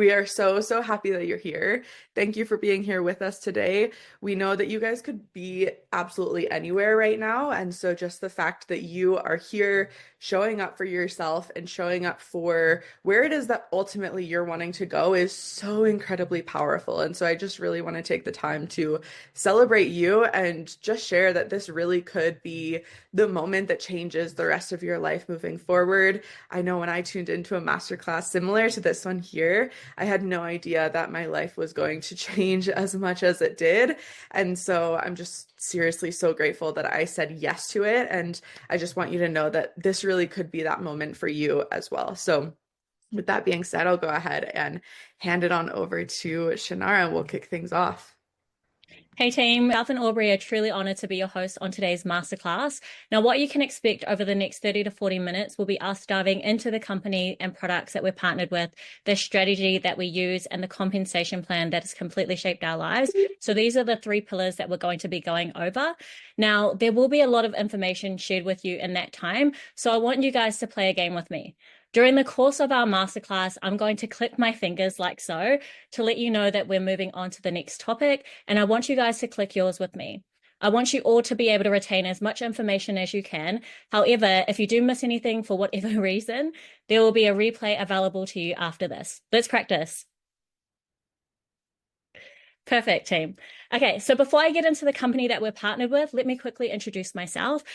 We are so happy that you're here. Thank you for being here with us today. We know that you guys could be absolutely anywhere right now. And so just the fact that you are here showing up for yourself and showing up for where it is that ultimately you're wanting to go is so incredibly powerful. And so I just really want to take the time to celebrate you and just share that this really could be the moment that changes the rest of your life moving forward. I know when I tuned into a masterclass similar to this one here, I had no idea that my life was going to change as much as it did. And so I'm just seriously so grateful that I said yes to it. And I just want you to know that this really could be that moment for you as well. So with that being said, I'll go ahead and hand it on over to Shannara and we'll kick things off. Hey team, Ralph and Aubrey are truly honored to be your host on today's masterclass. Now, what you can expect over the next 30 to 40 minutes will be us diving into the company and products that we're partnered with, the strategy that we use, and the compensation plan that has completely shaped our lives. So these are the three pillars that we're going to be going over. Now, there will be a lot of information shared with you in that time. So I want you guys to play a game with me. During the course of our masterclass, I'm going to click my fingers like so to let you know that we're moving on to the next topic. And I want you guys to click yours with me. I want you all to be able to retain as much information as you can. However, if you do miss anything for whatever reason, there will be a replay available to you after this. Let's practice. Perfect, team. Okay, so before I get into the company that we're partnered with, let me quickly introduce myself.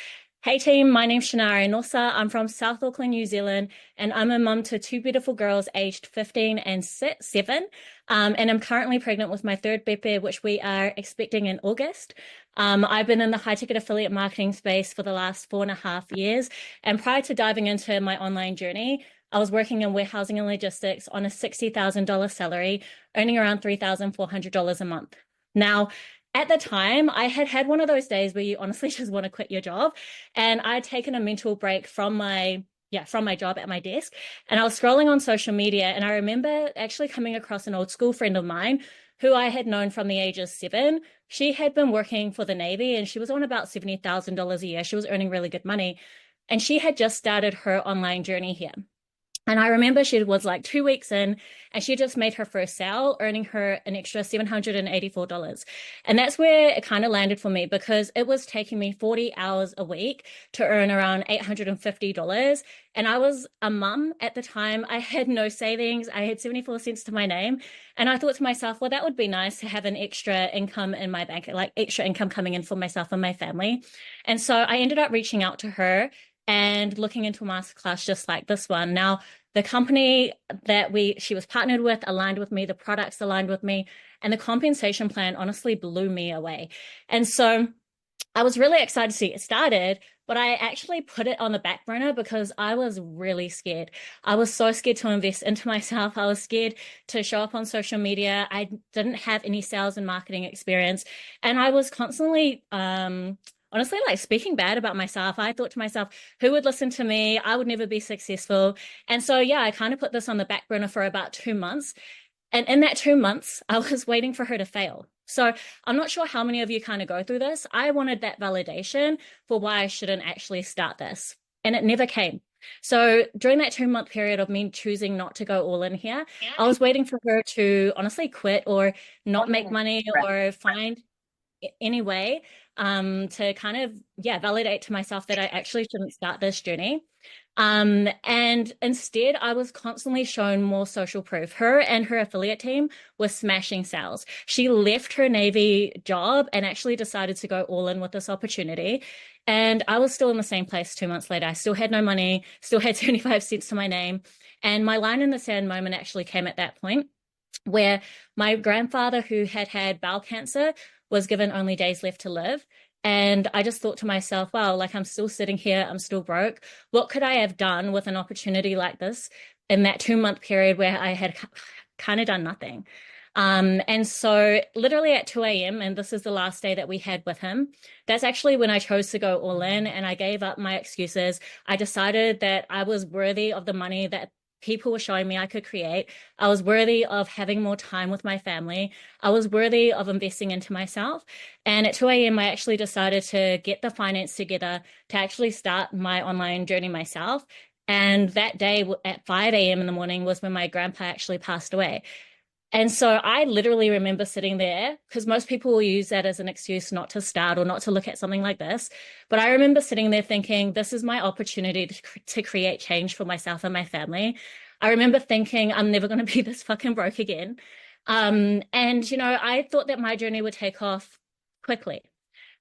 Hey team, my name's Shannara Nosa. I'm from South Auckland, New Zealand, and I'm a mum to two beautiful girls aged 15 and 7. And I'm currently pregnant with my third baby, which we are expecting in August. I've been in the high ticket affiliate marketing space for the last 4.5 years. And prior to diving into my online journey, I was working in warehousing and logistics on a $60,000 salary, earning around $3,400 a month. Now, at the time, I had had one of those days where you honestly just want to quit your job. And I'd taken a mental break from my job at my desk. And I was scrolling on social media. And I remember actually coming across an old school friend of mine who I had known from the age of 7. She had been working for the Navy and she was on about $70,000 a year. She was earning really good money. And she had just started her online journey here. And I remember she was like 2 weeks in and she just made her first sale, earning her an extra $784. And that's where it kind of landed for me because it was taking me 40 hours a week to earn around $850. And I was a mum at the time. I had no savings. I had 74 cents to my name. And I thought to myself, well, that would be nice to have an extra income in my bank, like extra income coming in for myself and my family. And so I ended up reaching out to her and looking into a masterclass just like this one. Now, the company that she was partnered with aligned with me, the products aligned with me, and the compensation plan honestly blew me away. And so I was really excited to see it started, but I actually put it on the back burner because I was really scared. I was so scared to invest into myself. I was scared to show up on social media. I didn't have any sales and marketing experience. And I was constantly, honestly, like speaking bad about myself. I thought to myself, who would listen to me? I would never be successful. And so, yeah, I kind of put this on the back burner for about 2 months. And in that 2 months, I was waiting for her to fail. So I'm not sure how many of you kind of go through this. I wanted that validation for why I shouldn't actually start this. And it never came. So during that 2 month period of me choosing not to go all in here, I was waiting for her to honestly quit or not make money or find any way to kind of, validate to myself that I actually shouldn't start this journey. And instead, I was constantly shown more social proof. Her and her affiliate team were smashing sales. She left her Navy job and actually decided to go all in with this opportunity. And I was still in the same place 2 months later. I still had no money, still had 75 cents to my name. And my line in the sand moment actually came at that point where my grandfather, who had had bowel cancer, was given only days left to live. And I just thought to myself, wow, like I'm still sitting here, I'm still broke. What could I have done with an opportunity like this in that 2 month period where I had kind of done nothing? And so literally at 2 a.m., and this is the last day that we had with him, that's actually when I chose to go all in and I gave up my excuses. I decided that I was worthy of the money that people were showing me I could create. I was worthy of having more time with my family. I was worthy of investing into myself. And at 2 a.m., I actually decided to get the finance together to actually start my online journey myself. And that day at 5 a.m. in the morning was when my grandpa actually passed away. And so I literally remember sitting there because most people will use that as an excuse not to start or not to look at something like this. But I remember sitting there thinking, this is my opportunity to create change for myself and my family. I remember thinking, I'm never going to be this fucking broke again. And, I thought that my journey would take off quickly.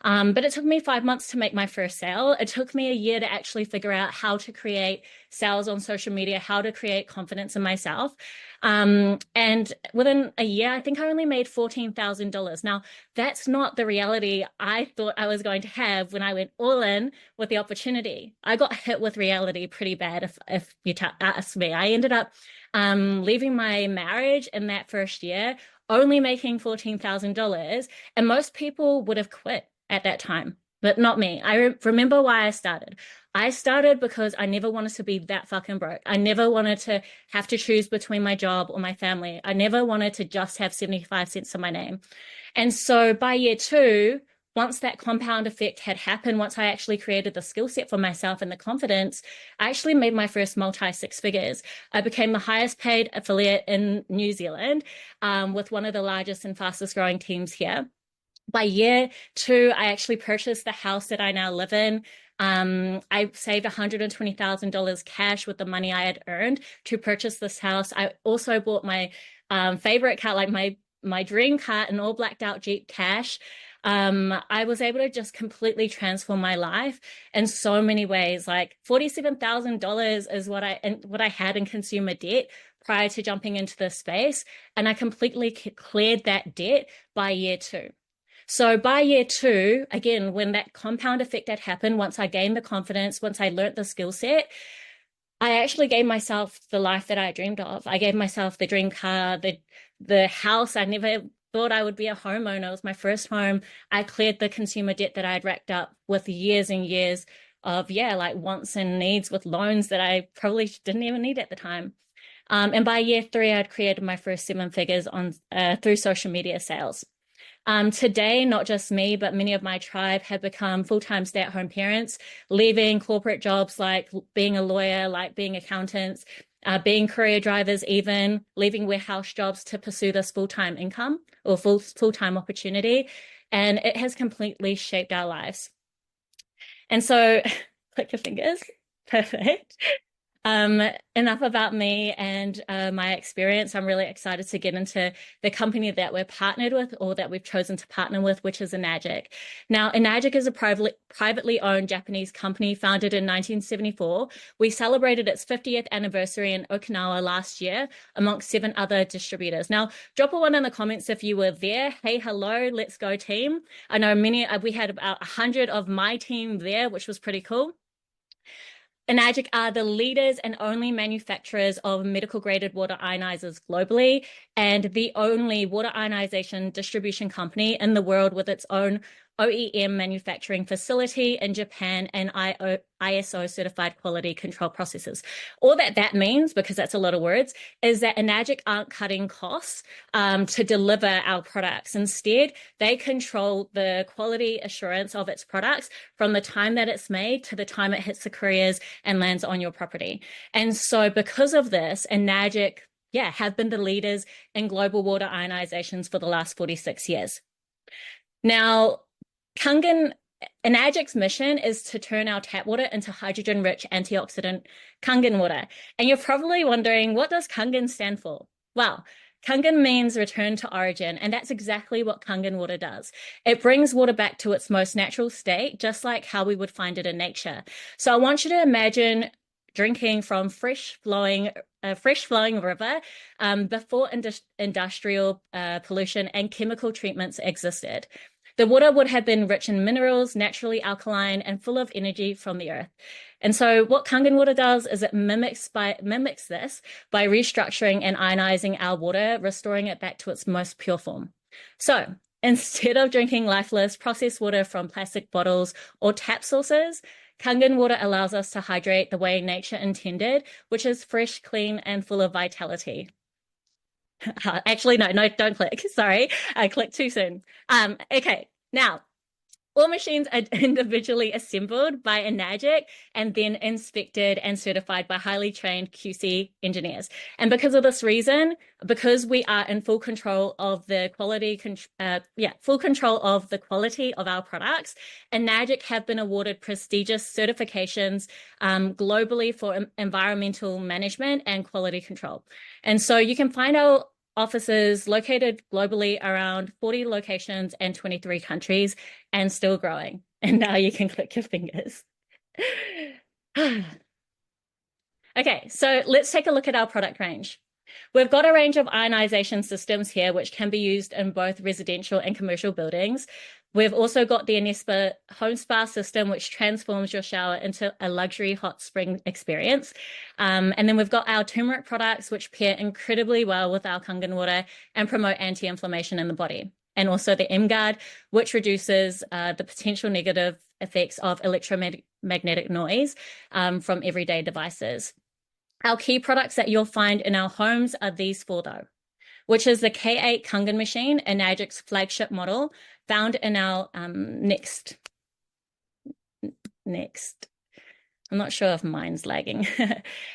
But it took me 5 months to make my first sale. It took me a year to actually figure out how to create sales on social media, how to create confidence in myself. And within a year, I think I only made $14,000. Now, that's not the reality I thought I was going to have when I went all in with the opportunity. I got hit with reality pretty bad, if you ask me. I ended up leaving my marriage in that first year, only making $14,000, and most people would have quit at that time, but not me. I remember why I started. I started because I never wanted to be that fucking broke. I never wanted to have to choose between my job or my family. I never wanted to just have 75 cents to my name. And so by year two, once that compound effect had happened, once I actually created the skill set for myself and the confidence, I actually made my first multi six figures. I became the highest paid affiliate in New Zealand, with one of the largest and fastest growing teams here. By year two, I actually purchased the house that I now live in. I saved $120,000 cash with the money I had earned to purchase this house. I also bought my favorite car, like my dream car, an all blacked out Jeep Cash. I was able to just completely transform my life in so many ways. Like $47,000 is what I had in consumer debt prior to jumping into this space, and I completely cleared that debt by year two. So by year two, again, when that compound effect had happened, once I gained the confidence, once I learned the skill set, I actually gave myself the life that I dreamed of. I gave myself the dream car, the house. I never thought I would be a homeowner. It was my first home. I cleared the consumer debt that I had racked up with years and years of, like wants and needs with loans that I probably didn't even need at the time. And by year three, I'd created my first seven figures through social media sales. Today, not just me, but many of my tribe have become full-time stay-at-home parents, leaving corporate jobs like being a lawyer, like being accountants, being courier drivers, even leaving warehouse jobs to pursue this full-time income or full-time opportunity. And it has completely shaped our lives. And so, click your fingers. Perfect. Enough about me and my experience. I'm really excited to get into the company that we're partnered with, or that we've chosen to partner with, which is Enagic. Now, Enagic is a privately owned Japanese company founded in 1974. We celebrated its 50th anniversary in Okinawa last year, amongst 7 other distributors. Now, drop a 1 in the comments if you were there. Hey, hello, let's go team. I know we had about 100 of my team there, which was pretty cool. Enagic are the leaders and only manufacturers of medical-graded water ionizers globally, and the only water ionization distribution company in the world with its own OEM manufacturing facility in Japan and ISO certified quality control processes. All that means, because that's a lot of words, is that Enagic aren't cutting costs to deliver our products. Instead, they control the quality assurance of its products from the time that it's made to the time it hits the couriers and lands on your property. And so because of this, Enagic, have been the leaders in global water ionizations for the last 46 years. Now, Enagic's mission is to turn our tap water into hydrogen-rich antioxidant Kangen water. And you're probably wondering, what does Kangen stand for? Well, Kangen means return to origin, and that's exactly what Kangen water does. It brings water back to its most natural state, just like how we would find it in nature. So I want you to imagine drinking from fresh flowing river before industrial pollution and chemical treatments existed. The water would have been rich in minerals, naturally alkaline, and full of energy from the earth. And so what Kangen water does is it mimics this by restructuring and ionizing our water, restoring it back to its most pure form. So instead of drinking lifeless processed water from plastic bottles or tap sources, Kangen water allows us to hydrate the way nature intended, which is fresh, clean, and full of vitality. Actually, no, don't click. Sorry, I clicked too soon. Okay, now, All machines are individually assembled by Enagic and then inspected and certified by highly trained QC engineers. And because of this reason, because we are in full control of the quality, full control of the quality of our products, Enagic have been awarded prestigious certifications globally for environmental management and quality control. And so you can find our offices located globally around 40 locations and 23 countries and still growing. And now you can click your fingers. Okay, so let's take a look at our product range. We've got a range of ionization systems here, which can be used in both residential and commercial buildings. We've also got the Enespa Home Spa system, which transforms your shower into a luxury hot spring experience. And then we've got our turmeric products, which pair incredibly well with our Kangen water and promote anti-inflammation in the body. And also the M-Guard, which reduces the potential negative effects of electromagnetic noise from everyday devices. Our key products that you'll find in our homes are these four, though, which is the K8 Kangen machine, Enagic's flagship model, found in our next. I'm not sure if mine's lagging.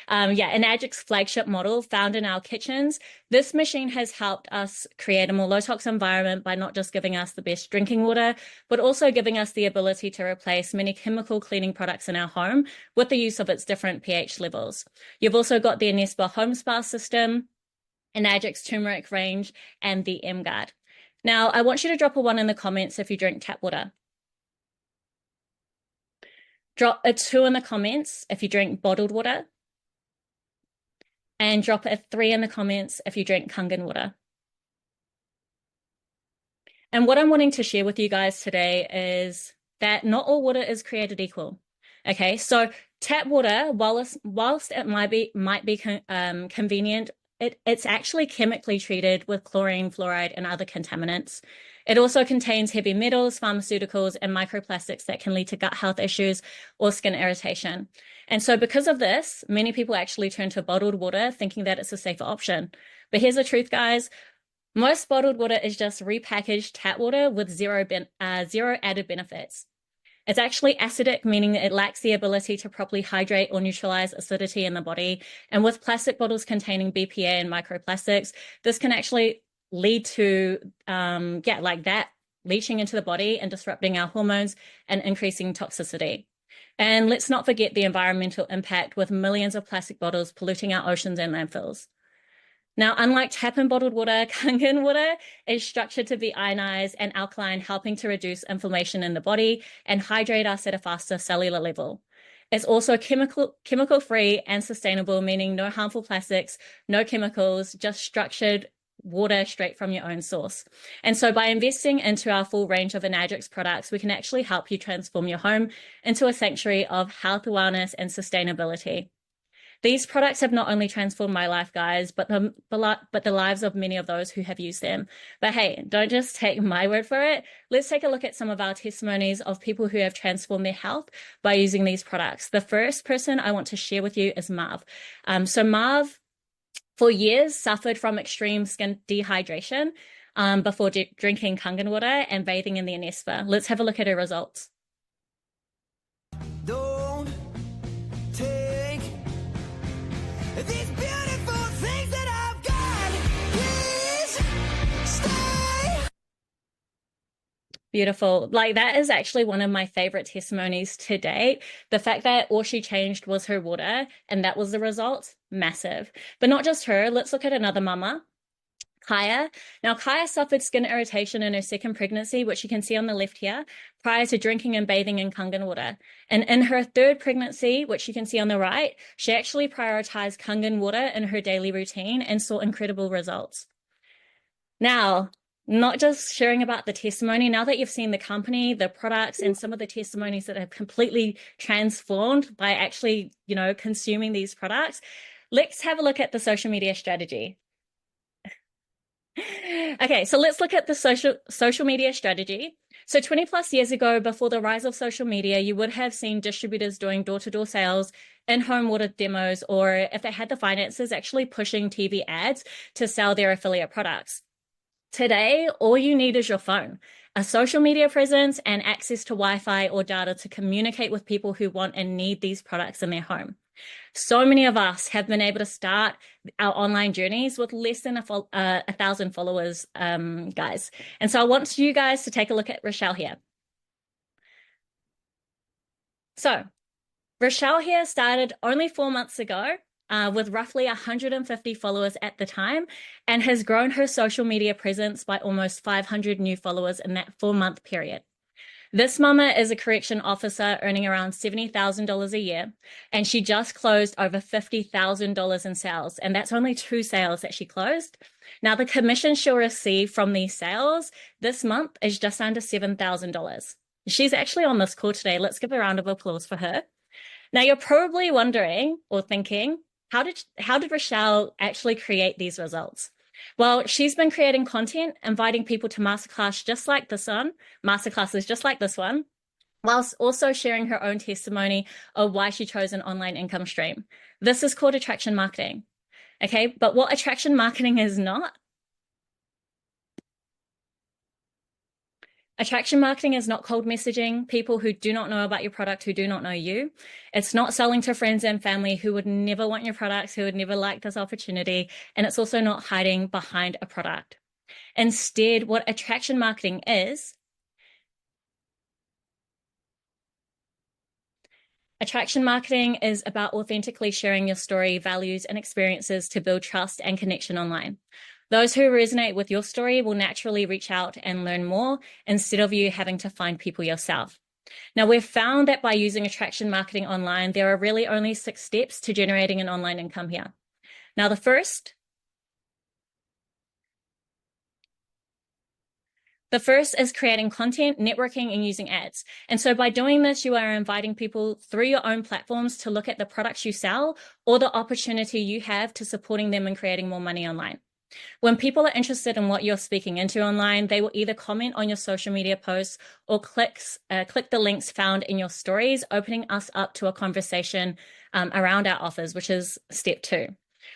Enagic's flagship model found in our kitchens. This machine has helped us create a more low-tox environment by not just giving us the best drinking water, but also giving us the ability to replace many chemical cleaning products in our home with the use of its different pH levels. You've also got the Enespa Home Spa system, Enagic's turmeric range, and the M-Guard. Now, I want you to drop a 1 in the comments if you drink tap water. Drop a 2 in the comments if you drink bottled water. And drop a 3 in the comments if you drink Kangen water. And what I'm wanting to share with you guys today is that not all water is created equal. Okay, so tap water, whilst it might be convenient, it's actually chemically treated with chlorine, fluoride, and other contaminants. It also contains heavy metals, pharmaceuticals, and microplastics that can lead to gut health issues or skin irritation. And so because of this, many people actually turn to bottled water thinking that it's a safer option. But here's the truth, guys. Most bottled water is just repackaged tap water with zero added benefits. It's actually acidic, meaning that it lacks the ability to properly hydrate or neutralize acidity in the body. And with plastic bottles containing BPA and microplastics, this can actually lead to, that leaching into the body and disrupting our hormones and increasing toxicity. And let's not forget the environmental impact with millions of plastic bottles polluting our oceans and landfills. Now, unlike tap and bottled water, Kangen water is structured to be ionized and alkaline, helping to reduce inflammation in the body and hydrate us at a faster cellular level. It's also chemical-free and sustainable, meaning no harmful plastics, no chemicals, just structured water straight from your own source. And so by investing into our full range of Enagic's products, we can actually help you transform your home into a sanctuary of health, wellness, and sustainability. These products have not only transformed my life, guys, but the lives of many of those who have used them. But hey, don't just take my word for it. Let's take a look at some of our testimonies of people who have transformed their health by using these products. The first person I want to share with you is Marv. So Marv, for years, suffered from extreme skin dehydration before drinking Kangen water and bathing in the Enespa. Let's have a look at her results. Don't take these beautiful things that I've got. Please stay. Beautiful. Like, that is actually one of my favorite testimonies to date. The fact that all she changed was her water, and that was the result, massive. But not just her. Let's look at another mama, Kaya. Now, Kaya suffered skin irritation in her second pregnancy, which you can see on the left here, prior to drinking and bathing in Kangen water. And in her third pregnancy, which you can see on the right, she actually prioritized Kangen water in her daily routine and saw incredible results. Now, not just sharing about the testimony, now that you've seen the company, the products, and some of the testimonies that have completely transformed by actually, consuming these products, let's have a look at the social media strategy. Okay, so let's look at the social media strategy. So 20 plus years ago, before the rise of social media, you would have seen distributors doing door-to-door sales, in-home water demos, or if they had the finances, actually pushing TV ads to sell their affiliate products. Today, all you need is your phone. a social media presence, and access to Wi-Fi or data to communicate with people who want and need these products in their home. So many of us have been able to start our online journeys with less than 1,000 followers, guys. And so I want you guys to take a look at Rochelle here. So Rochelle here started only 4 months ago with roughly 150 followers at the time, and has grown her social media presence by almost 500 new followers in that 4-month period. This mama is a correction officer earning around $70,000 a year, and she just closed over $50,000 in sales, and that's only 2 sales that she closed. Now, the commission she'll receive from these sales this month is just under $7,000. She's actually on this call today. Let's give a round of applause for her. Now, you're probably wondering or thinking, how did Rochelle actually create these results? Well, she's been creating content, inviting people to masterclasses just like this one, whilst also sharing her own testimony of why she chose an online income stream. This is called attraction marketing. Okay, but what attraction marketing is not? Attraction marketing is not cold messaging people who do not know about your product, who do not know you. It's not selling to friends and family who would never want your products, who would never like this opportunity. And it's also not hiding behind a product. Instead, what attraction marketing is, attraction marketing is about authentically sharing your story, values, and experiences to build trust and connection online. Those who resonate with your story will naturally reach out and learn more instead of you having to find people yourself. Now, we've found that by using attraction marketing online, there are really only 6 steps to generating an online income here. Now, the first is creating content, networking, and using ads. And so by doing this, you are inviting people through your own platforms to look at the products you sell or the opportunity you have to supporting them and creating more money online. When people are interested in what you're speaking into online, they will either comment on your social media posts or click the links found in your stories, opening us up to a conversation around our offers, which is step 2.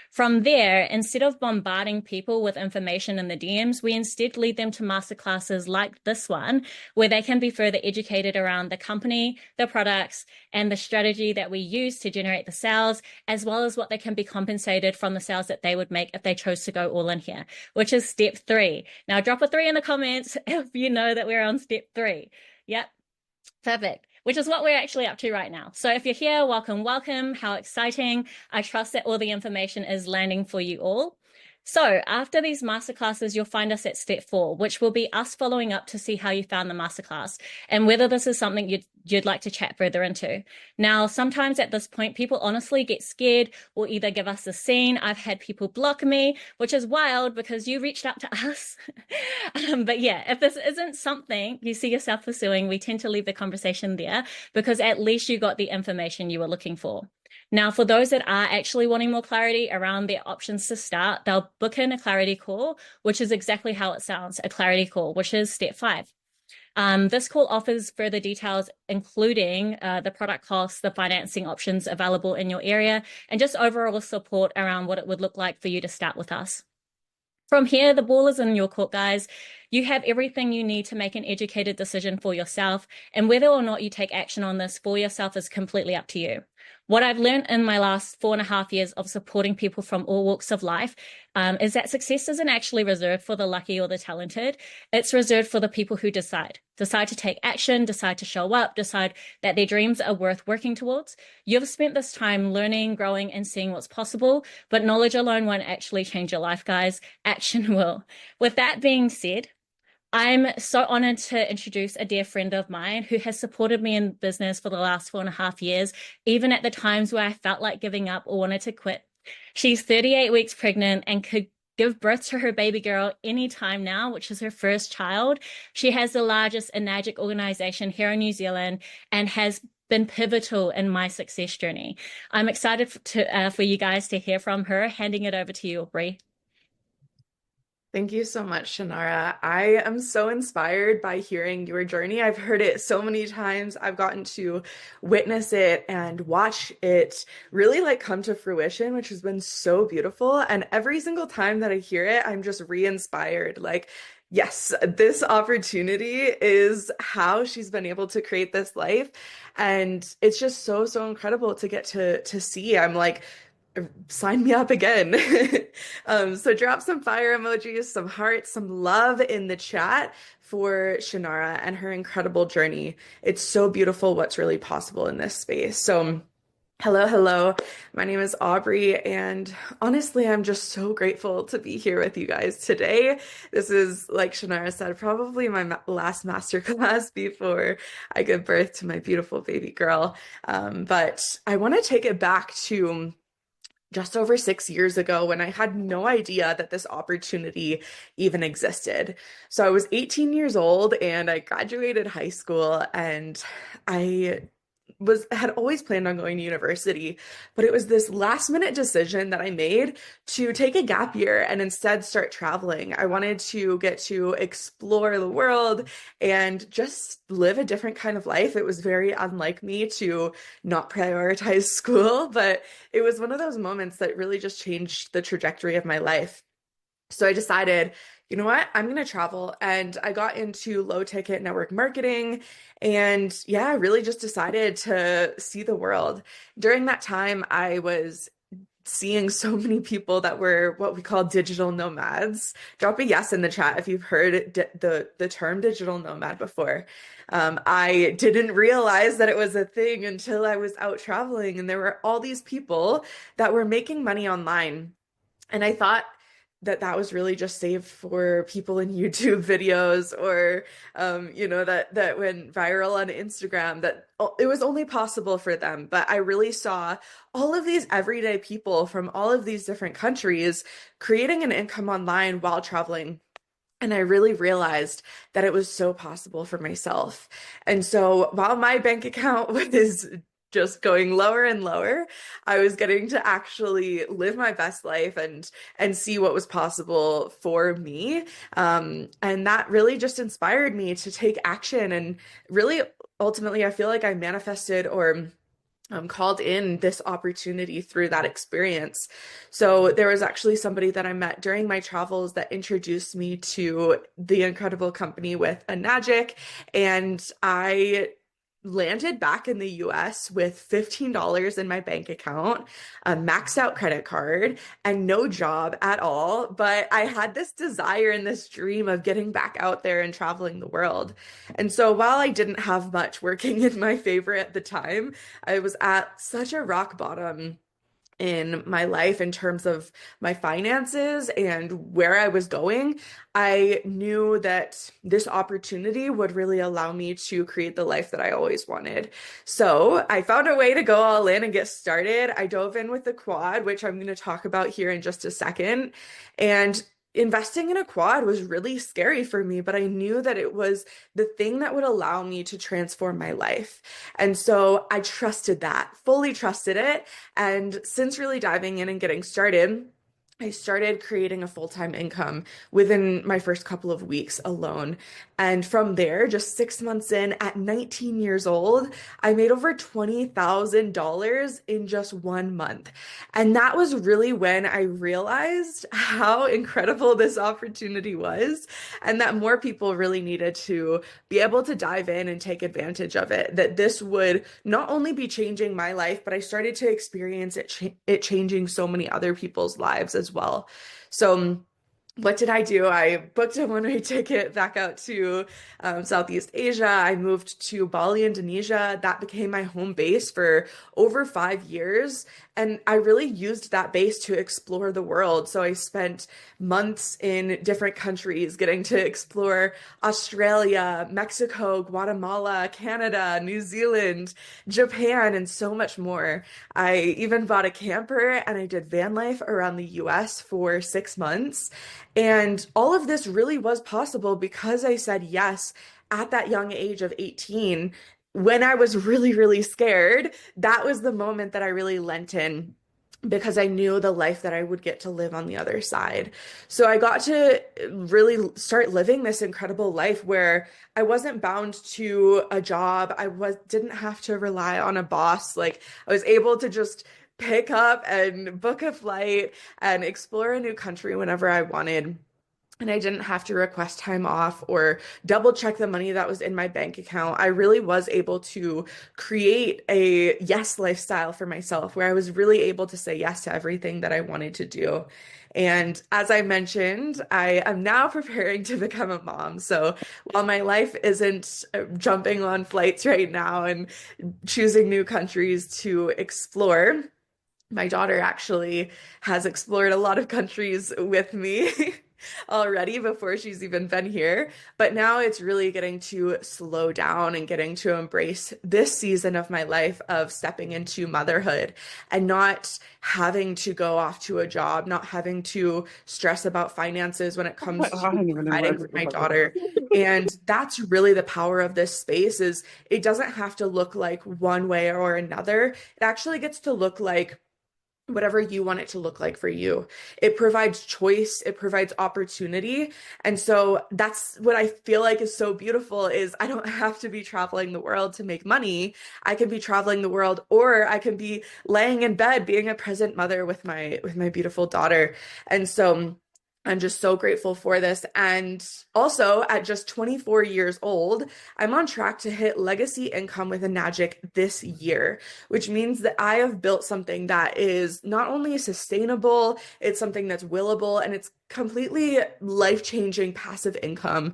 From there, instead of bombarding people with information in the DMs, we instead lead them to masterclasses like this one, where they can be further educated around the company, the products, and the strategy that we use to generate the sales, as well as what they can be compensated from the sales that they would make if they chose to go all in here, which is step 3. Now, drop a 3 in the comments if you know that we're on step 3. Yep, perfect. Which is what we're actually up to right now. So if you're here, welcome, welcome. How exciting. I trust that all the information is landing for you all. So after these masterclasses, you'll find us at step 4, which will be us following up to see how you found the masterclass and whether this is something you'd like to chat further into. Now, sometimes at this point, people honestly get scared or either give us a scene. I've had people block me, which is wild because you reached out to us. But yeah, if this isn't something you see yourself pursuing, we tend to leave the conversation there because at least you got the information you were looking for. Now, for those that are actually wanting more clarity around their options to start, they'll book in a clarity call, which is exactly how it sounds, a clarity call, which is step 5. This call offers further details, including the product costs, the financing options available in your area, and just overall support around what it would look like for you to start with us. From here, the ball is in your court, guys. You have everything you need to make an educated decision for yourself, and whether or not you take action on this for yourself is completely up to you. What I've learned in my last 4.5 years of supporting people from all walks of life is that success isn't actually reserved for the lucky or the talented. It's reserved for the people who decide to take action, decide to show up, decide that their dreams are worth working towards. You've spent this time learning, growing, and seeing what's possible, but knowledge alone won't actually change your life, guys. Action will. With that being said, I'm so honored to introduce a dear friend of mine who has supported me in business for the last 4.5 years, even at the times where I felt like giving up or wanted to quit. She's 38 weeks pregnant and could give birth to her baby girl anytime now, which is her first child. She has the largest Enagic organization here in New Zealand and has been pivotal in my success journey. I'm excited for you guys to hear from her. Handing it over to you, Aubrey. Thank you so much, Shannara. I am so inspired by hearing your journey. I've heard it so many times. I've gotten to witness it and watch it really come to fruition, which has been so beautiful. And every single time that I hear it, I'm just re-inspired. Yes, this opportunity is how she's been able to create this life. And it's just so, so incredible to get to see. I'm like, sign me up again. So drop some fire emojis, some hearts, some love in the chat for Shannara and her incredible journey. It's so beautiful what's really possible in this space. So hello, hello. My name is Aubrey, and honestly, I'm just so grateful to be here with you guys today. This is, like Shannara said, probably my last masterclass before I give birth to my beautiful baby girl. But I want to take it back to just over 6 years ago when I had no idea that this opportunity even existed. So I was 18 years old and I graduated high school, and I had always planned on going to university, but it was this last minute decision that I made to take a gap year and instead start traveling. I wanted to get to explore the world and just live a different kind of life. It was very unlike me to not prioritize school, but it was one of those moments that really just changed the trajectory of my life. So I decided, you know what? I'm going to travel. And I got into low ticket network marketing. And yeah, I really just decided to see the world. During that time, I was seeing so many people that were what we call digital nomads. Drop a yes in the chat if you've heard the term digital nomad before. I didn't realize that it was a thing until I was out traveling, and there were all these people that were making money online. And I thought that that was really just saved for people in YouTube videos, or that went viral on Instagram, that it was only possible for them. But I really saw all of these everyday people from all of these different countries creating an income online while traveling. And I really realized that it was so possible for myself. And so while my bank account was just going lower and lower, I was getting to actually live my best life and see what was possible for me. And that really just inspired me to take action. And really, ultimately, I feel like I manifested or called in this opportunity through that experience. So there was actually somebody that I met during my travels that introduced me to the incredible company with Enagic, and I landed back in the US with $15 in my bank account, a maxed out credit card, and no job at all. But I had this desire and this dream of getting back out there and traveling the world. And so while I didn't have much working in my favor at the time, I was at such a rock bottom in my life in terms of my finances and where I was going. I knew that this opportunity would really allow me to create the life that I always wanted. So I found a way to go all in and get started. I dove in with the quad, which I'm going to talk about here in just a second. And investing in a quad was really scary for me, but I knew that it was the thing that would allow me to transform my life. And so I trusted that, fully trusted it. And since really diving in and getting started, I started creating a full-time income within my first couple of weeks alone. And from there, just 6 months in, at 19 years old, I made over $20,000 in just 1 month. And that was really when I realized how incredible this opportunity was, and that more people really needed to be able to dive in and take advantage of it. That this would not only be changing my life, but I started to experience it changing so many other people's lives as well. So what did I do? I booked a one-way ticket back out to Southeast Asia. I moved to Bali, Indonesia. That became my home base for over 5 years. And I really used that base to explore the world. So I spent months in different countries getting to explore Australia, Mexico, Guatemala, Canada, New Zealand, Japan, and so much more. I even bought a camper and I did van life around the US for 6 months. And all of this really was possible because I said yes at that young age of 18. When I was really, really scared, that was the moment that I really lent in, because I knew the life that I would get to live on the other side. So I got to really start living this incredible life where I wasn't bound to a job. Didn't have to rely on a boss. Like, I was able to just pick up and book a flight and explore a new country whenever I wanted. and I didn't have to request time off or double check the money that was in my bank account. I really was able to create a yes lifestyle for myself where I was really able to say yes to everything that I wanted to do. And as I mentioned, I am now preparing to become a mom. So while my life isn't jumping on flights right now and choosing new countries to explore, my daughter actually has explored a lot of countries with me already before she's even been here. But now it's really getting to slow down and getting to embrace this season of my life of stepping into motherhood and not having to go off to a job, not having to stress about finances when it comes to providing for my daughter. And that's really the power of this space is it doesn't have to look like one way or another. It actually gets to look like whatever you want it to look like for you. It provides choice, it provides opportunity. And so that's what I feel like is so beautiful is I don't have to be traveling the world to make money. I can be traveling the world or I can be laying in bed being a present mother with my beautiful daughter. And so I'm just so grateful for this. And also, at just 24 years old, I'm on track to hit legacy income with Enagic this year, which means that I have built something that is not only sustainable, it's something that's willable, and it's completely life-changing passive income.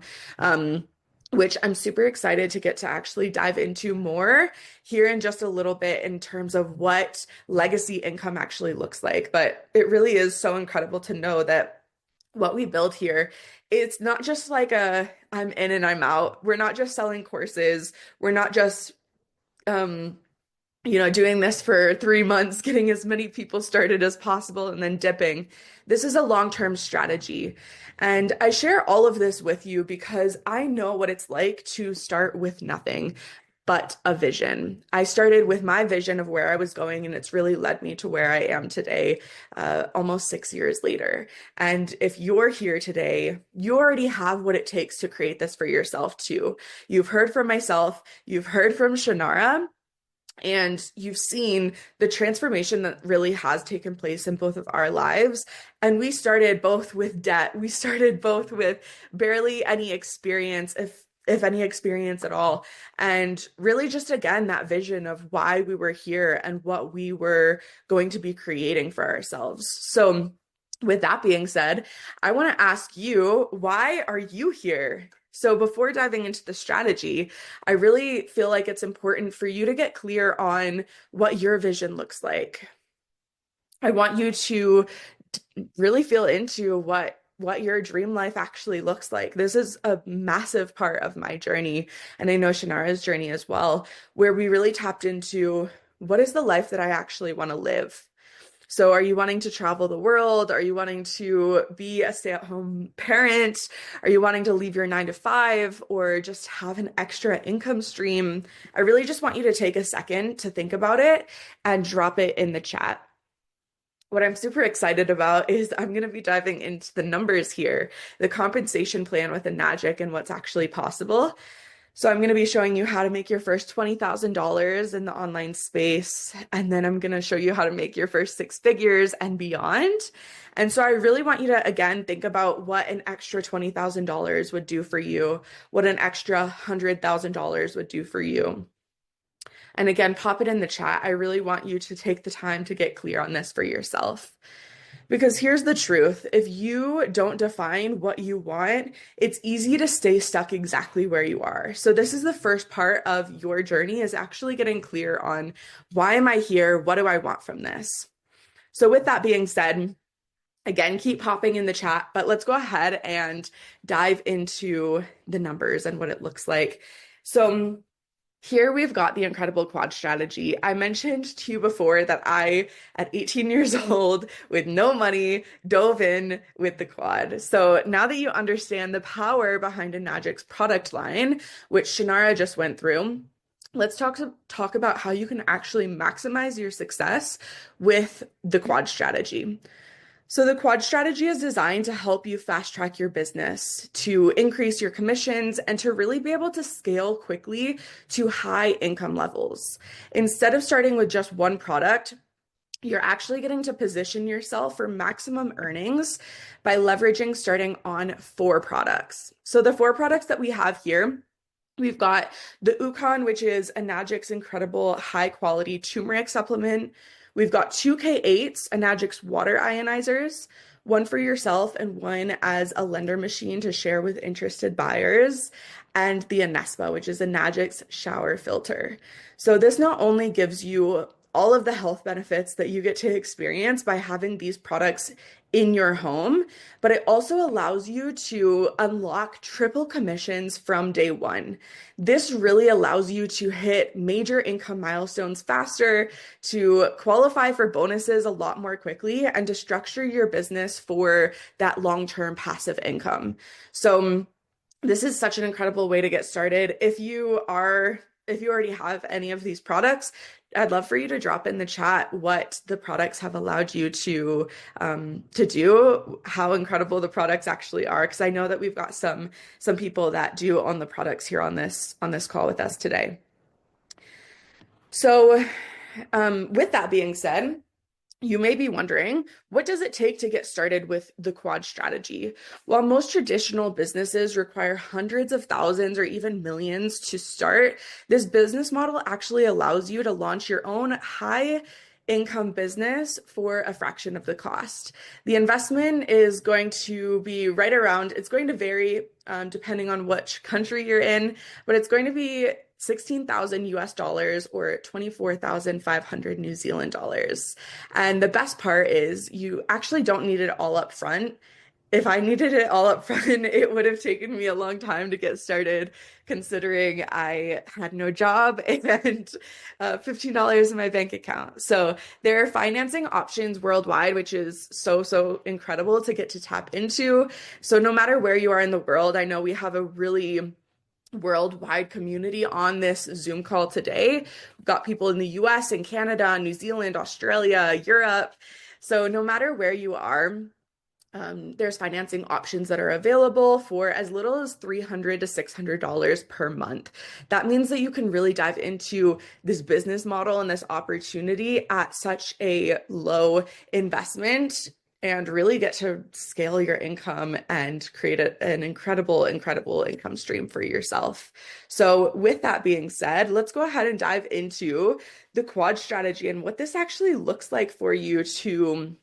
Which I'm super excited to get to actually dive into more here in just a little bit in terms of what legacy income actually looks like. But it really is so incredible to know that what we build here, it's not just like a I'm in and I'm out. We're not just selling courses. We're not just um doing this for 3 months, getting as many people started as possible and then dipping. This is a long-term strategy. And I share all of this with you because I know what it's like to start with nothing but a vision. I started with my vision of where I was going, and it's really led me to where I am today, almost 6 years later. And if you're here today, you already have what it takes to create this for yourself too. You've heard from myself, you've heard from Shannara, and you've seen the transformation that really has taken place in both of our lives. And we started both with debt. We started both with barely any experience, if any experience at all. And really just again, that vision of why we were here and what we were going to be creating for ourselves. So with that being said, I want to ask you, why are you here? So before diving into the strategy, I really feel like it's important for you to get clear on what your vision looks like. I want you to really feel into what your dream life actually looks like. This is a massive part of my journey, and I know Shannara's journey as well, where we really tapped into what is the life that I actually want to live. So are you wanting to travel the world? Are you wanting to be a stay-at-home parent? Are you wanting to leave your 9 to 5 or just have an extra income stream? I really just want you to take a second to think about it and drop it in the chat. What I'm super excited about is I'm going to be diving into the numbers here, the compensation plan with Enagic and what's actually possible. So I'm going to be showing you how to make your first $20,000 in the online space, and then I'm going to show you how to make your first 6 figures and beyond. And so I really want you to, again, think about what an extra $20,000 would do for you, what an extra $100,000 would do for you. And again, pop it in the chat. I really want you to take the time to get clear on this for yourself. Because here's the truth. If you don't define what you want, it's easy to stay stuck exactly where you are. So this is the first part of your journey, is actually getting clear on, why am I here? What do I want from this? So with that being said, again, keep popping in the chat, but let's go ahead and dive into the numbers and what it looks like. So here we've got the incredible quad strategy. I mentioned to you before that I, at 18 years old, with no money, dove in with the quad. So now that you understand the power behind Enagic's product line, which Shannara just went through, let's talk about how you can actually maximize your success with the quad strategy. So the quad strategy is designed to help you fast track your business, to increase your commissions, and to really be able to scale quickly to high income levels. Instead of starting with just one product, you're actually getting to position yourself for maximum earnings by leveraging starting on 4 products. So the 4 products that we have here, we've got the Ukon, which is Enagic's incredible high quality turmeric supplement. We've got 2K8s, Enagic's water ionizers, one for yourself and one as a lender machine to share with interested buyers, and the Anespa, which is Enagic's shower filter. So this not only gives you all of the health benefits that you get to experience by having these products in your home, but it also allows you to unlock triple commissions from day one. This really allows you to hit major income milestones faster, to qualify for bonuses a lot more quickly, and to structure your business for that long-term passive income. So this is such an incredible way to get started. If you already have any of these products, I'd love for you to drop in the chat what the products have allowed you to do, how incredible the products actually are, because I know that we've got some people that do own the products here on this call with us today. So with that being said, you may be wondering, what does it take to get started with the quad strategy? While most traditional businesses require hundreds of thousands or even millions to start, this business model actually allows you to launch your own high income business for a fraction of the cost. The investment is going to be right around, it's going to vary depending on which country you're in, but it's going to be 16,000 US dollars or 24,500 New Zealand dollars. And the best part is you actually don't need it all up front. If I needed it all up front, it would have taken me a long time to get started, considering I had no job and $15 in my bank account. So there are financing options worldwide, which is so incredible to get to tap into. So no matter where you are in the world, I know we have a really worldwide community on this Zoom call today. We've got people in the US and Canada, New Zealand, Australia, Europe. So no matter where you are, there's financing options that are available for as little as $300 to $600 per month. That means that you can really dive into this business model and this opportunity at such a low investment and really get to scale your income and create an incredible income stream for yourself. So with that being said, let's go ahead and dive into the quad strategy and what this actually looks like for you to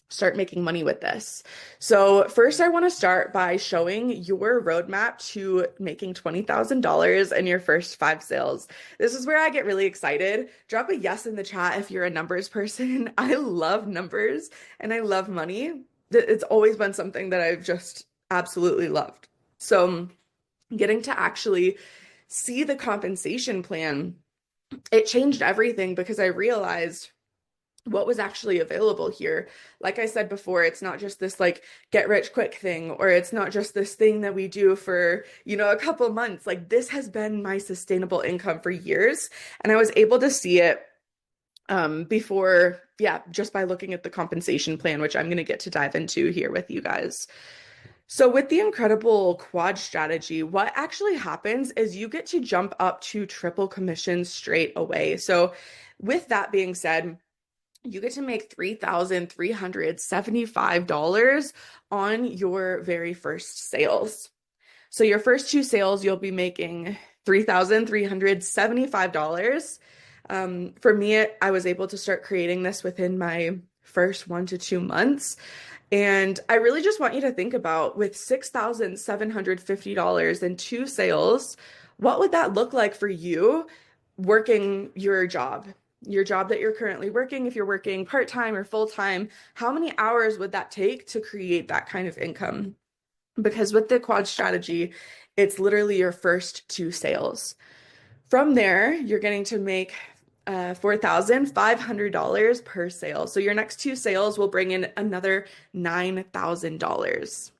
start making money with this. So first, I want to start by showing your roadmap to making $20,000 in your first 5 sales. This is where I get really excited. Drop a yes in the chat if you're a numbers person. I love numbers and I love money. It's always been something that I've just absolutely loved. So getting to actually see the compensation plan, it changed everything because I realized what was actually available here. Like I said before, it's not just this like get rich quick thing, or it's not just this thing that we do for, a couple months. Like this has been my sustainable income for years. And I was able to see it before, just by looking at the compensation plan, which I'm going to get to dive into here with you guys. So with the incredible quad strategy, what actually happens is you get to jump up to triple commissions straight away. So with that being said, you get to make $3,375 on your very first sales. So your first 2 sales, you'll be making $3,375. For me, I was able to start creating this within my first 1 to 2 months. And I really just want you to think about, with $6,750 in 2 sales, what would that look like for you working your job that you're currently working? If you're working part-time or full-time, how many hours would that take to create that kind of income? Because with the quad strategy, it's literally your first 2 sales. From there, you're getting to make $4,500 per sale. So your next 2 sales will bring in another $9,000.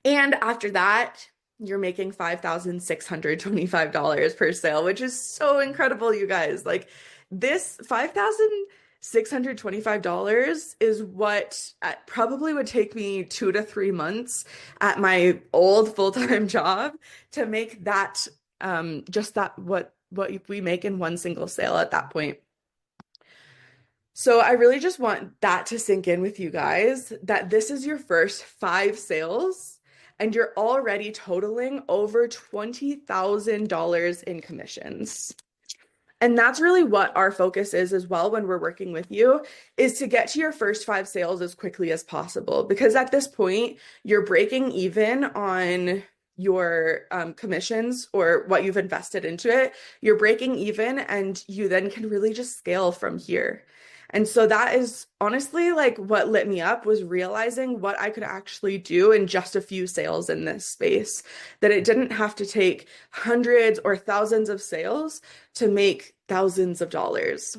And after that, you're making $5,625 per sale, which is so incredible, you guys. Like this $5,625 is what probably would take me 2 to 3 months at my old full-time job to make that, what we make in one single sale at that point. So I really just want that to sink in with you guys that this is your first 5 sales and you're already totaling over $20,000 in commissions. And that's really what our focus is as well when we're working with you, is to get to your first 5 sales as quickly as possible. Because at this point, you're breaking even on your commissions or what you've invested into it. You're breaking even, and you then can really just scale from here. And so that is honestly like what lit me up, was realizing what I could actually do in just a few sales in this space, that it didn't have to take hundreds or thousands of sales to make thousands of dollars.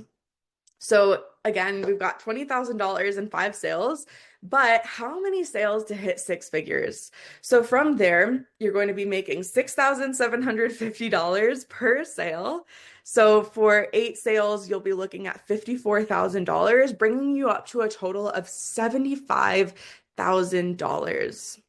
So again, we've got $20,000 in 5 sales, but how many sales to hit 6 figures? So from there, you're going to be making $6,750 per sale. So for 8 sales, you'll be looking at $54,000, bringing you up to a total of $75,000.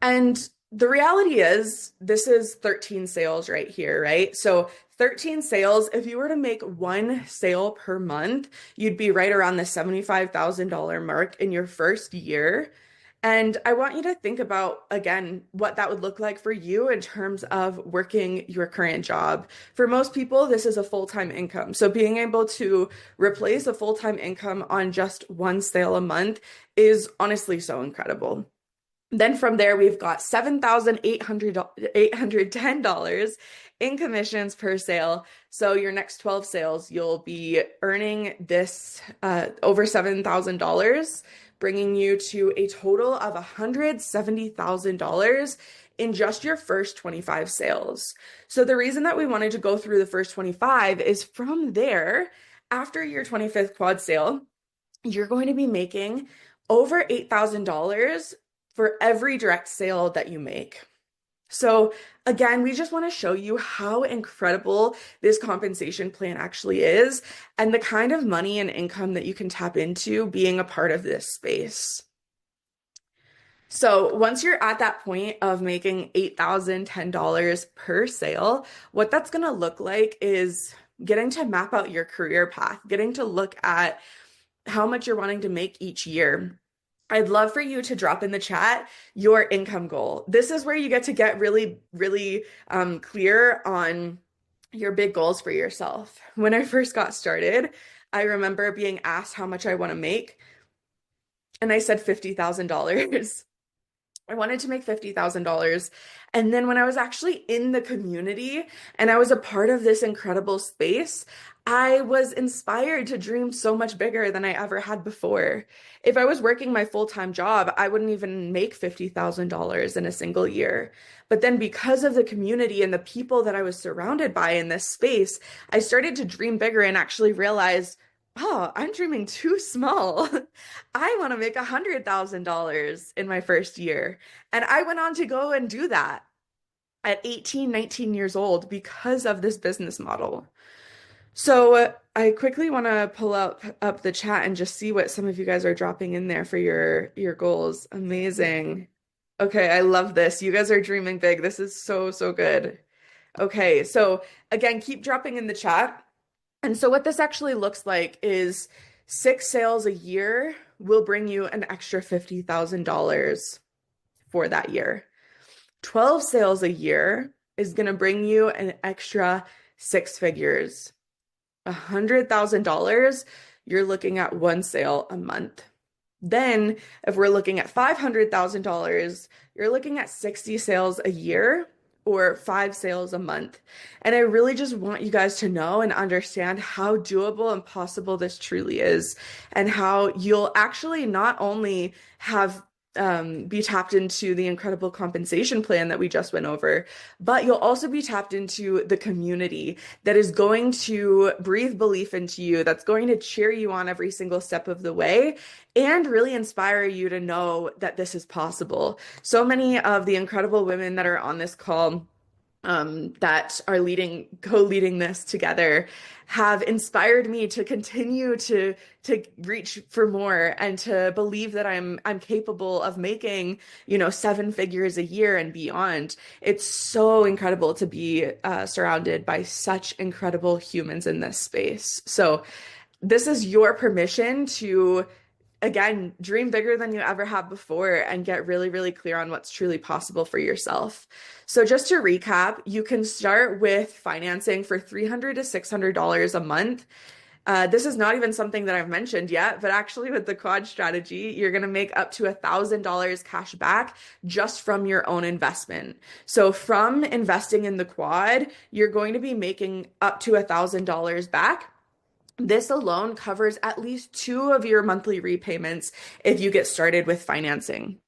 And the reality is, this is 13 sales right here, right? So 13 sales, if you were to make 1 sale per month, you'd be right around the $75,000 mark in your first year. And I want you to think about, again, what that would look like for you in terms of working your current job. For most people, this is a full-time income. So being able to replace a full-time income on just 1 sale a month is honestly so incredible. Then from there, we've got $7,810 in commissions per sale. So your next 12 sales, you'll be earning this over $7,000, bringing you to a total of $170,000 in just your first 25 sales. So the reason that we wanted to go through the first 25 is from there, after your 25th quad sale, you're going to be making over $8,000 for every direct sale that you make. So again, we just want to show you how incredible this compensation plan actually is, and the kind of money and income that you can tap into being a part of this space. So once you're at that point of making $8,010 per sale, what that's going to look like is getting to map out your career path, getting to look at how much you're wanting to make each year. I'd love for you to drop in the chat your income goal. This is where you get to get really, really clear on your big goals for yourself. When I first got started, I remember being asked how much I want to make, and I said $50,000. I wanted to make $50,000. And then when I was actually in the community and I was a part of this incredible space, I was inspired to dream so much bigger than I ever had before. If I was working my full-time job, I wouldn't even make $50,000 in a single year. But then because of the community and the people that I was surrounded by in this space, I started to dream bigger and actually realized, oh, I'm dreaming too small. I want to make $100,000 in my first year. And I went on to go and do that at 18, 19 years old because of this business model. So I quickly want to pull up the chat and just see what some of you guys are dropping in there for your goals. Amazing. Okay, I love this. You guys are dreaming big. This is so, so good. Okay, so again, keep dropping in the chat. And so what this actually looks like is 6 sales a year will bring you an extra $50,000 for that year. 12 sales a year is going to bring you an extra 6 figures. $100,000, you're looking at 1 sale a month. Then if we're looking at $500,000, you're looking at 60 sales a year, or 5 sales a month. And I really just want you guys to know and understand how doable and possible this truly is, and how you'll actually not only have be tapped into the incredible compensation plan that we just went over, but you'll also be tapped into the community that is going to breathe belief into you, that's going to cheer you on every single step of the way, and really inspire you to know that this is possible. So many of the incredible women that are on this call that are co-leading this together have inspired me to continue to reach for more and to believe that I'm capable of making, 7 figures a year and beyond. It's so incredible to be surrounded by such incredible humans in this space. So this is your permission to, again, dream bigger than you ever have before and get really, really clear on what's truly possible for yourself. So just to recap, you can start with financing for $300 to $600 a month. This is not even something that I've mentioned yet, but actually with the quad strategy, you're going to make up to $1,000 cash back just from your own investment. So from investing in the quad, you're going to be making up to $1,000 back. This alone covers at least 2 of your monthly repayments if you get started with financing.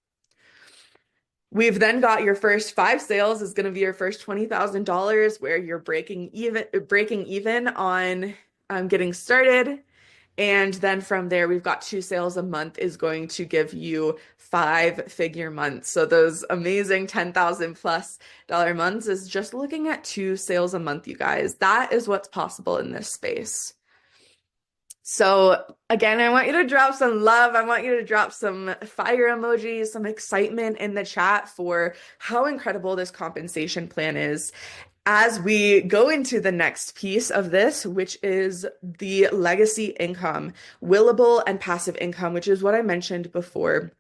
We've then got your first 5 sales is going to be your first $20,000 where you're breaking even on getting started. And then from there, we've got 2 sales a month is going to give you 5-figure months. So those amazing $10,000 plus months is just looking at 2 sales a month, you guys. That is what's possible in this space. So again, I want you to drop some love. I want you to drop some fire emojis, some excitement in the chat for how incredible this compensation plan is as we go into the next piece of this, which is the legacy income, willable and passive income, which is what I mentioned before.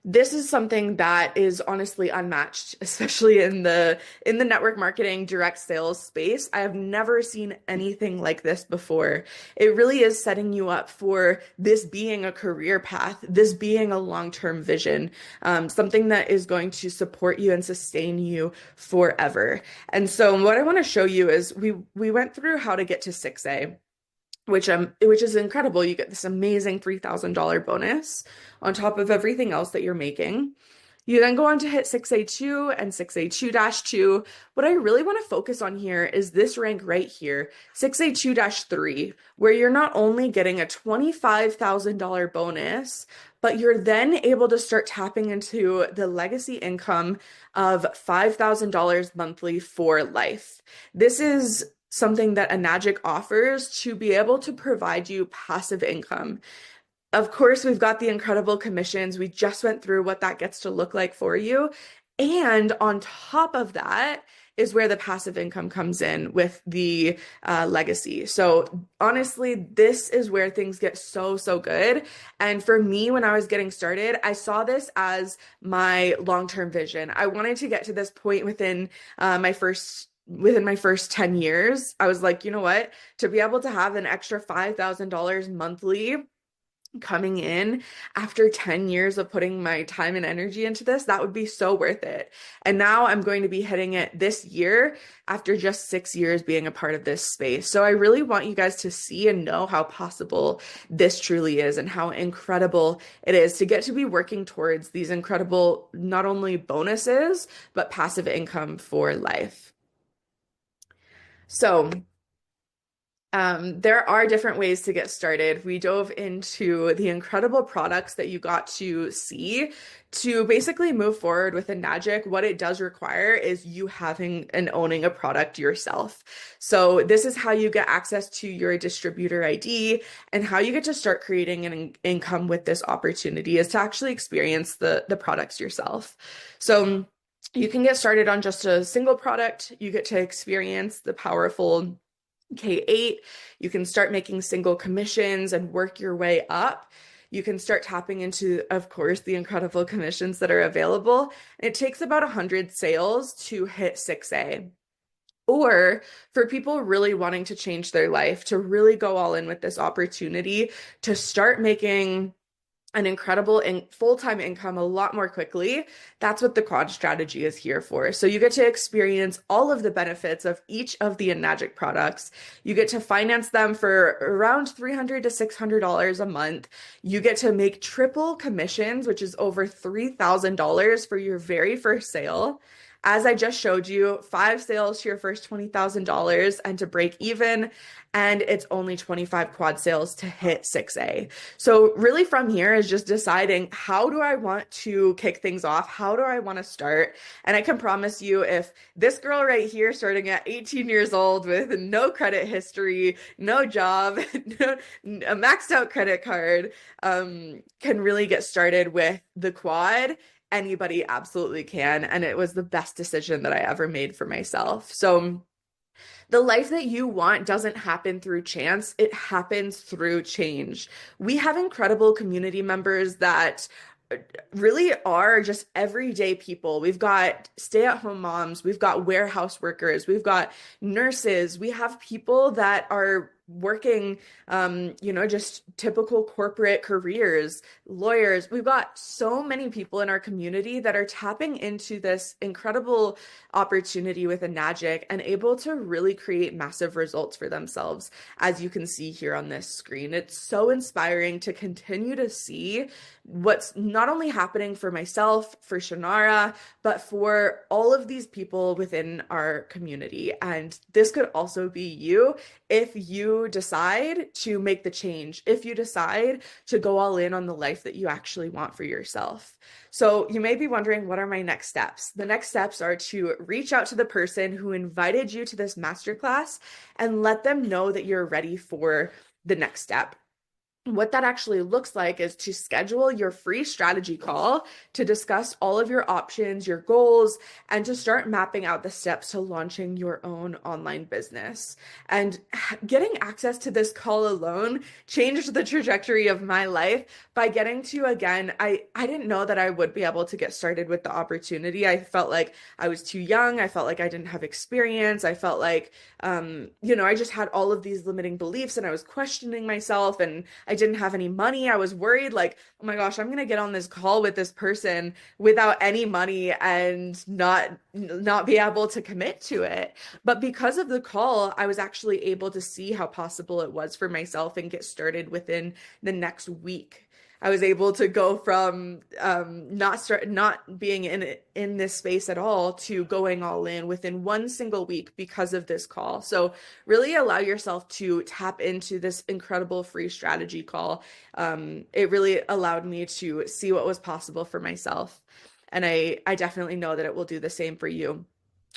This is something that is honestly unmatched, especially in the network marketing direct sales space. I have never seen anything like this before. It really is setting you up for this being a career path, this being a long-term vision, something that is going to support you and sustain you forever. And so what I want to show you is we went through how to get to 6A. Which is incredible. You get this amazing $3,000 bonus on top of everything else that you're making. You then go on to hit 6A2 and 6A2-2. What I really want to focus on here is this rank right here, 6A2-3, where you're not only getting a $25,000 bonus, but you're then able to start tapping into the legacy income of $5,000 monthly for life. This is something that Enagic offers to be able to provide you passive income. Of course, we've got the incredible commissions. We just went through what that gets to look like for you. And on top of that is where the passive income comes in with the legacy. So honestly, this is where things get so, so good. And for me, when I was getting started, I saw this as my long-term vision. I wanted to get to this point within my first 10 years. I was like, you know what? To be able to have an extra $5,000 monthly coming in after 10 years of putting my time and energy into this, that would be so worth it. And now I'm going to be hitting it this year after just 6 years being a part of this space. So I really want you guys to see and know how possible this truly is and how incredible it is to get to be working towards these incredible, not only bonuses, but passive income for life. So there are different ways to get started. We dove into the incredible products that you got to see to basically move forward with Enagic. What it does require is you having and owning a product yourself. So this is how you get access to your distributor ID and how you get to start creating an income with this opportunity is to actually experience the products yourself. So you can get started on just a single product. You get to experience the powerful K8. You can start making single commissions and work your way up. You can start tapping into, of course, the incredible commissions that are available. It takes about 100 sales to hit 6A. Or for people really wanting to change their life, to really go all in with this opportunity, to start making an incredible full-time income a lot more quickly. That's what the quad strategy is here for. So you get to experience all of the benefits of each of the Enagic products. You get to finance them for around $300 to $600 a month. You get to make triple commissions, which is over $3,000 for your very first sale. As I just showed you, 5 sales to your first $20,000 and to break even, and it's only 25 quad sales to hit 6A. So really from here is just deciding, how do I want to kick things off? How do I want to start? And I can promise you, if this girl right here starting at 18 years old with no credit history, no job, a maxed out credit card, can really get started with the quad, anybody absolutely can. And it was the best decision that I ever made for myself. So The life that you want doesn't happen through chance, it happens through change. We have incredible community members that really are just everyday people. We've got stay-at-home moms, we've got warehouse workers, we've got nurses, we have people that are working, just typical corporate careers, lawyers. We've got so many people in our community that are tapping into this incredible opportunity with Enagic and able to really create massive results for themselves, as you can see here on this screen. It's so inspiring to continue to see what's not only happening for myself, for Shannara, but for all of these people within our community. And this could also be you if you decide to make the change, if you decide to go all in on the life that you actually want for yourself. So you may be wondering, what are my next steps? The next steps are to reach out to the person who invited you to this masterclass and let them know that you're ready for the next step. What that actually looks like is to schedule your free strategy call to discuss all of your options, your goals, and to start mapping out the steps to launching your own online business. And getting access to this call alone changed the trajectory of my life by getting to, again, I didn't know that I would be able to get started with the opportunity. I felt like I was too young. I felt like I didn't have experience. I felt like, I just had all of these limiting beliefs and I was questioning myself, and I didn't have any money. I was worried, like, oh my gosh, I'm going to get on this call with this person without any money and not be able to commit to it. But because of the call, I was actually able to see how possible it was for myself and get started within the next week. I was able to go from not being in this space at all to going all in within one single week because of this call. So really allow yourself to tap into this incredible free strategy call. It really allowed me to see what was possible for myself. And I definitely know that it will do the same for you.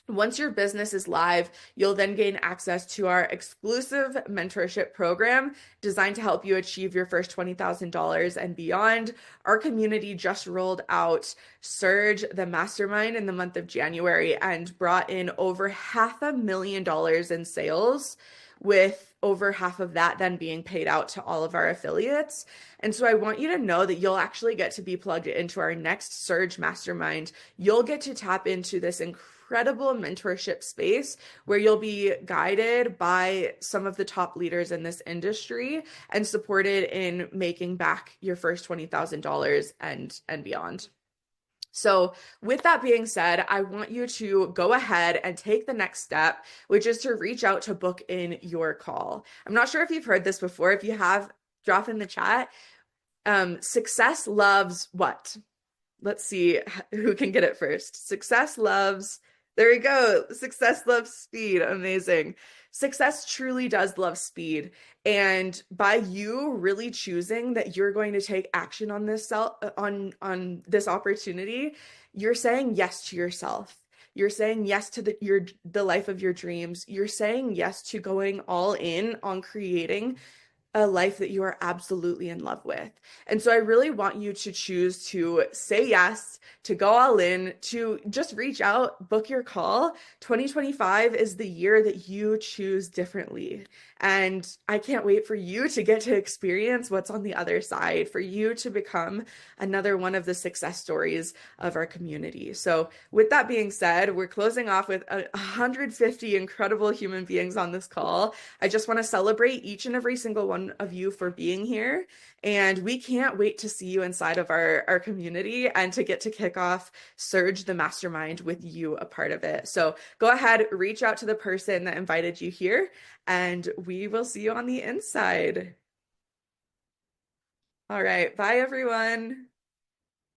Once your business is live, you'll then gain access to our exclusive mentorship program designed to help you achieve your first $20,000 and beyond. Our community just rolled out Surge, the mastermind, in the month of January and brought in over $500,000 in sales, with over half of that then being paid out to all of our affiliates. And so I want you to know that you'll actually get to be plugged into our next Surge mastermind. You'll get to tap into this incredible mentorship space where you'll be guided by some of the top leaders in this industry and supported in making back your first $20,000 and beyond. So with that being said, I want you to go ahead and take the next step, which is to reach out to book in your call. I'm not sure if you've heard this before. If you have, drop in the chat. Success loves what? Let's see who can get it first. Success loves, there we go. Success loves speed. Amazing. Success truly does love speed. And by you really choosing that you're going to take action on this on this opportunity, you're saying yes to yourself. You're saying yes to the life of your dreams. You're saying yes to going all in on creating a life that you are absolutely in love with. And so I really want you to choose to say yes, to go all in, to just reach out, book your call. 2025 is the year that you choose differently. And I can't wait for you to get to experience what's on the other side, for you to become another one of the success stories of our community. So with that being said, we're closing off with 150 incredible human beings on this call. I just want to celebrate each and every single one of you for being here. And we can't wait to see you inside of our community and to get to kick off Surge the Mastermind with you a part of it. So go ahead, reach out to the person that invited you here, and we will see you on the inside. All right. Bye, everyone.